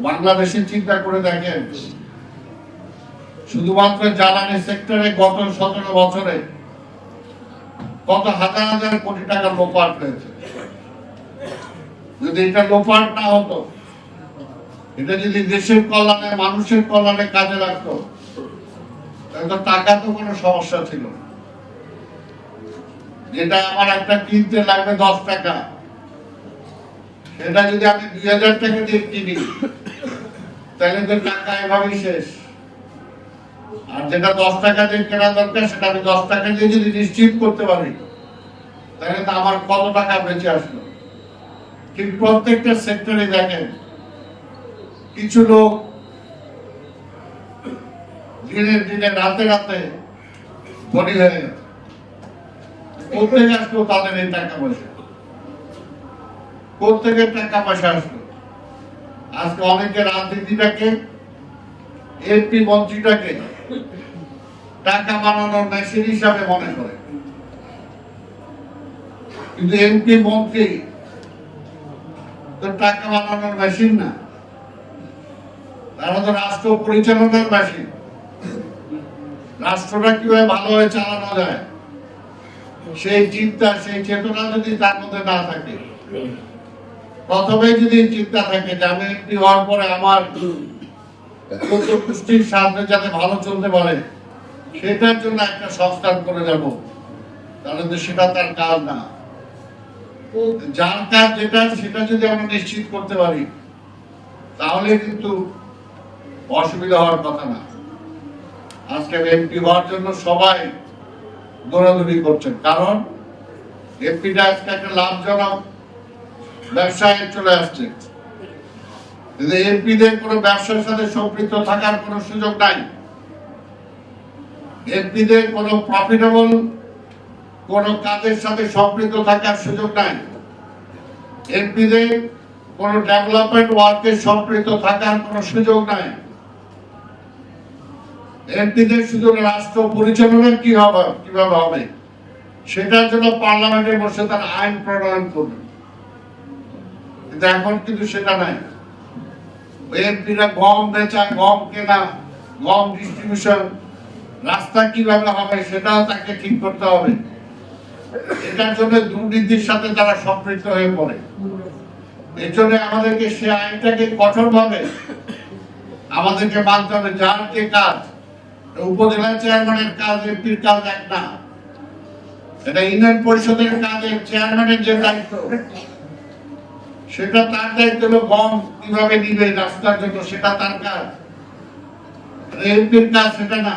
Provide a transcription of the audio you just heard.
বাংলাদেশে চিন্তা করে দেখেন, শুধুমাত্র জ্বালানি সেক্টরে গত 17 বছরে কত হাজার হাজার কোটি টাকা লোপাট হয়েছে। যদি এটা লোপাট না হতো, এটা যদি দেশের কল্যাণে, মানুষের কল্যাণে কাজে লাগতো, তাহলে তো টাকা তো কোনো সমস্যা ছিল না। যেটা আমার একটা কিনতে লাগবে 10 টাকা, সেটা যদি আমি 2000 টাকা দিয়ে কিনি, তাহলে তো টাকা এভাবেই শেষ। আর যেটা 10 টাকা দিয়ে কেনা দরকার, সেটা আমি 10 টাকা দিয়ে যদি নিশ্চিত করতে পারি, তাহলে তো আমার কত টাকা বেঁচে আসলো। ঠিক প্রত্যেকটা সেক্টরে দেখেন, কিছু লোক দিনের দিনে রাতে রাতে ধনী হয়ে গেছে। কোথেকে আসলো তাদের এই টাকা পয়সা? কোথেকে টাকা পয়সা আসলো? আজকে অনেকে রাজনীতিটাকে, এমপি মন্ত্রীটাকে টাকা বানানোর মেশিন হিসাবে মনে করে, কিন্তু এমপি মন্ত্রী তো টাকা বানানোর মেশিন না, তারা তো রাষ্ট্র পরিচালনার মেশিন। রাষ্ট্রটা কিভাবে ভালোভাবে চালানো যায়, সেই চিন্তা, সেই চেতনা যদি তার মধ্যে না থাকে, প্রথমে যদি চিন্তা থাকে যে আমি এমপি হওয়ার পরে আমার গোষ্ঠীর সামনে যাতে ভালো চলতে পারে, সেটার জন্য একটা সংস্থান করে যাব, তাহলে তো সেটা তার কাজ না। যার কাজ যেটা, সেটা যদি আমরা নিশ্চিত করতে পারি, তাহলে কিন্তু অসুবিধা হওয়ার কথা না। আজকে এমপি হওয়ার জন্য সবাই দৌড়াদৌড়ি করছেন, কারণ এমপিটা আজকে একটা লাভজনক ব্যবসায় চলে আসছে। এমপিদের কোনো ব্যবসার সাথে সম্পৃক্ত থাকার কোনো সুযোগ নাই। এমপিদের কোনো প্রফিটেবল কোনো কাজের সাথে সম্পৃক্ত থাকার সুযোগ নাই। এমপিদের কোনো ডেভেলপমেন্ট ওয়ার্কে সম্পৃক্ত থাকার কোনো সুযোগ নাই। এমপিদের শুধু রাষ্ট্র পরিচালনা কিভাবে হবে, সেটার জন্য পার্লামেন্টে বসে তারা আইন প্রণয়ন করবে, কিন্তু এখন কিন্তু সেটা নাই। এমপিরা গম বেচা, গম কেনা, গম ডিস্ট্রিবিউশন, রাস্তা কিভাবে হবে সেটাও তাকে ঠিক করতে হবে। এটার জন্য দুর্নীতির সাথে তারা সম্পৃক্ত হয়ে পড়ে। এর জন্য আমাদেরকে সে আইনটাকে কঠোরভাবে আমাদেরকে মানতে হবে। যার যে কাজ, উপজেলা চেয়ারম্যানের কাজ এমপির কাজ এক না, এটা ইউনিয়ন পরিষদের কাজের চেয়ারম্যানের যে দায়িত্ব, সেটা তার দায়িত্ব হলো গম কিভাবে নিবে রাস্তার জন্য, সেটা তার কাজ। এমপির কাজ সেটা না।